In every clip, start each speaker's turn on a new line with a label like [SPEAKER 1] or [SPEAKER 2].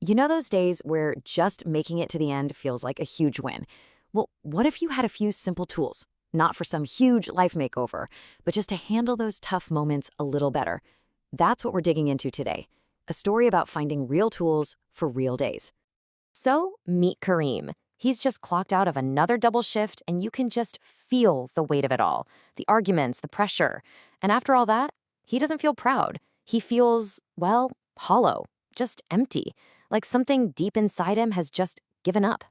[SPEAKER 1] You know those days where just making it to the end feels like a huge win? Well, what if you had a few simple tools? Not for some huge life makeover, but just to handle those tough moments a little better. That's what we're digging into today. A story about finding real tools for real days. So, meet Kareem. He's just clocked out of another double shift, and you can just feel the weight of it all. The arguments, the pressure. And after all that, he doesn't feel proud. He feels, well, hollow, just empty. Like something deep inside him has just given up.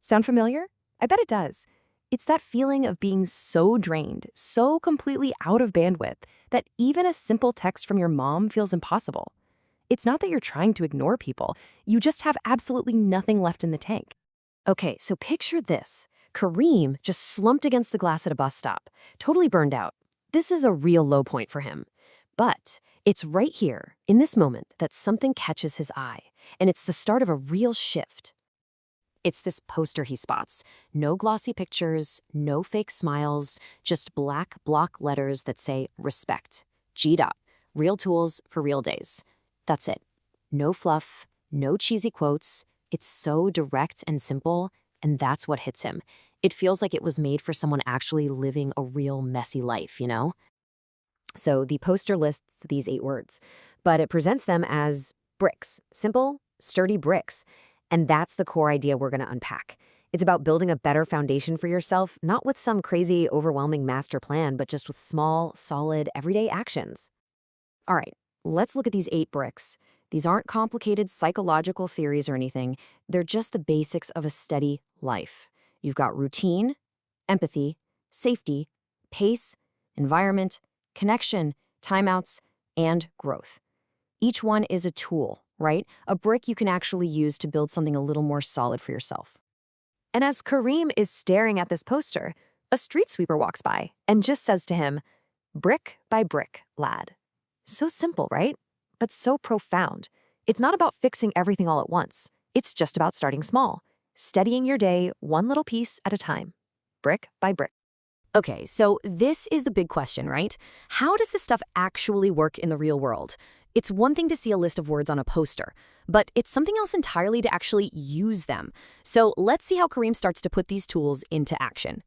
[SPEAKER 1] Sound familiar? I bet it does. It's that feeling of being so drained, so completely out of bandwidth, that even a simple text from your mom feels impossible. It's not that you're trying to ignore people, you just have absolutely nothing left in the tank. Okay, so picture this. Kareem just slumped against the glass at a bus stop, totally burned out. This is a real low point for him. But it's right here, in this moment, that something catches his eye, and it's the start of a real shift. It's this poster he spots. No glossy pictures, no fake smiles, just black block letters that say RESPECT.G. Real tools for real days. That's it. No fluff, no cheesy quotes. It's so direct and simple, and that's what hits him. It feels like it was made for someone actually living a real messy life, you know? So the poster lists these 8 words, but it presents them as bricks. Simple, sturdy bricks. And that's the core idea we're going to unpack. It's about building a better foundation for yourself, not with some crazy, overwhelming master plan, but just with small, solid, everyday actions. All right, let's look at these 8 bricks. These aren't complicated psychological theories or anything. They're just the basics of a steady life. You've got routine, empathy, safety, pace, environment, connection, timeouts, and growth. Each one is a tool, right? A brick you can actually use to build something a little more solid for yourself. And as Kareem is staring at this poster, a street sweeper walks by and just says to him, "Brick by brick, lad." So simple, right? But so profound. It's not about fixing everything all at once. It's just about starting small, steadying your day one little piece at a time, brick by brick. Okay, so this is the big question, right? How does this stuff actually work in the real world? It's one thing to see a list of words on a poster, but it's something else entirely to actually use them. So let's see how Kareem starts to put these tools into action.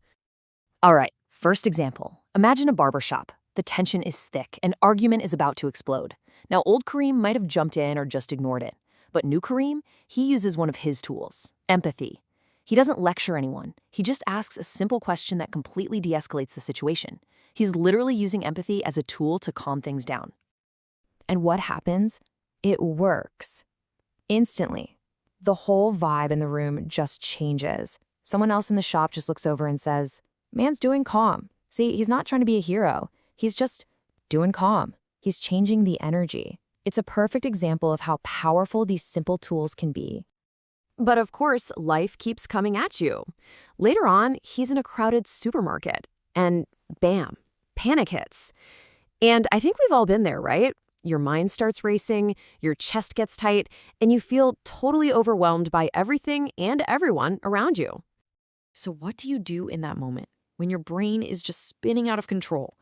[SPEAKER 1] All right, first example. Imagine a barber shop. The tension is thick, an argument is about to explode. Now, old Kareem might have jumped in or just ignored it, but new Kareem, he uses one of his tools, empathy. He doesn't lecture anyone. He just asks a simple question that completely de-escalates the situation. He's literally using empathy as a tool to calm things down. And what happens? It works. Instantly. The whole vibe in the room just changes. Someone else in the shop just looks over and says, "Man's doing calm. See, he's not trying to be a hero. He's just doing calm." He's changing the energy. It's a perfect example of how powerful these simple tools can be. But of course, life keeps coming at you. Later on, he's in a crowded supermarket, and bam, panic hits. And I think we've all been there, right? Your mind starts racing, your chest gets tight, and you feel totally overwhelmed by everything and everyone around you. So what do you do in that moment when your brain is just spinning out of control?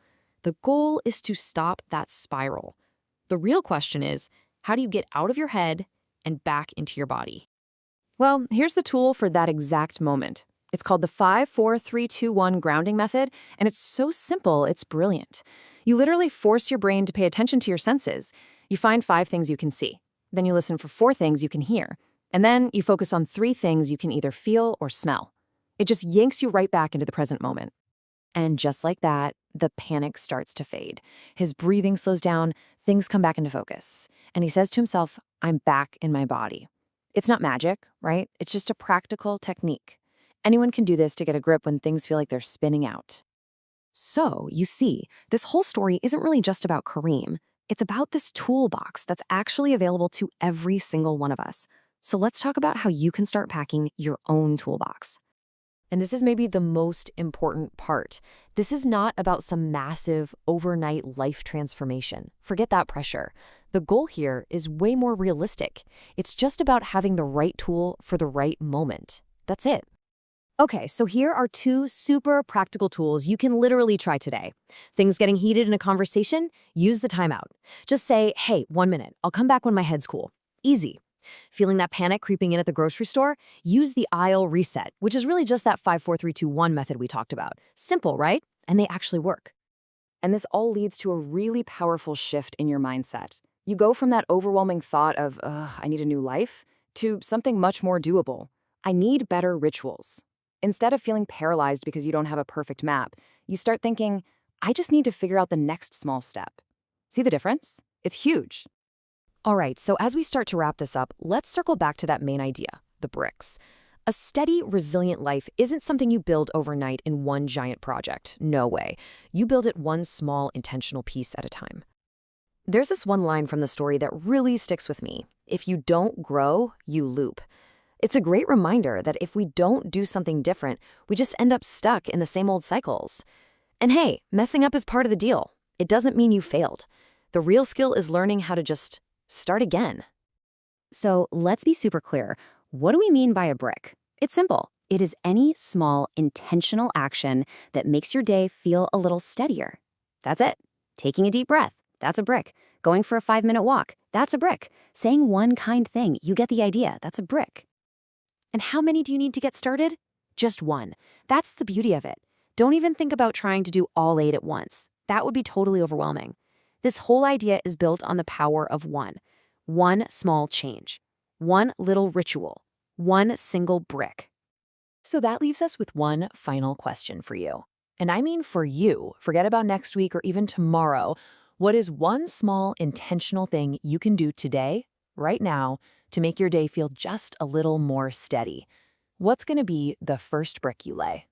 [SPEAKER 1] The goal is to stop that spiral. The real question is, how do you get out of your head and back into your body? Well, here's the tool for that exact moment. It's called the 5-4-3-2-1 grounding method, and it's so simple, it's brilliant. You literally force your brain to pay attention to your senses. You find 5 things you can see. Then you listen for 4 things you can hear. And then you focus on 3 things you can either feel or smell. It just yanks you right back into the present moment. And just like that, the panic starts to fade. His breathing slows down, things come back into focus. And he says to himself, "I'm back in my body." It's not magic, right? It's just a practical technique. Anyone can do this to get a grip when things feel like they're spinning out. So, you see, this whole story isn't really just about Kareem. It's about this toolbox that's actually available to every single one of us. So let's talk about how you can start packing your own toolbox. And this is maybe the most important part. This is not about some massive overnight life transformation. Forget that pressure. The goal here is way more realistic. It's just about having the right tool for the right moment. That's it. Okay, so here are 2 super practical tools you can literally try today. Things getting heated in a conversation? Use the timeout. Just say, "Hey, 1 minute. I'll come back when my head's cool." Easy. Feeling that panic creeping in at the grocery store? Use the aisle reset, which is really just that 5-4-3-2-1 method we talked about. Simple, right? And they actually work. And this all leads to a really powerful shift in your mindset. You go from that overwhelming thought of, ugh, I need a new life, to something much more doable. I need better rituals. Instead of feeling paralyzed because you don't have a perfect map, you start thinking, I just need to figure out the next small step. See the difference? It's huge. All right, so as we start to wrap this up, let's circle back to that main idea, the bricks. A steady, resilient life isn't something you build overnight in one giant project. No way. You build it one small, intentional piece at a time. There's this one line from the story that really sticks with me. If you don't grow, you loop. It's a great reminder that if we don't do something different, we just end up stuck in the same old cycles. And hey, messing up is part of the deal. It doesn't mean you failed. The real skill is learning how to just start again. So let's be super clear. What do we mean by a brick? It's simple. It is any small, intentional action that makes your day feel a little steadier. That's it. Taking a deep breath. That's a brick. Going for a 5-minute walk. That's a brick. Saying one kind thing. You get the idea. That's a brick. And how many do you need to get started? Just one. That's the beauty of it. Don't even think about trying to do all 8 at once. That would be totally overwhelming. This whole idea is built on the power of one. One small change. One little ritual. One single brick. So that leaves us with one final question for you. And I mean for you. Forget about next week or even tomorrow. What is one small, intentional thing you can do today, right now, to make your day feel just a little more steady? What's going to be the first brick you lay?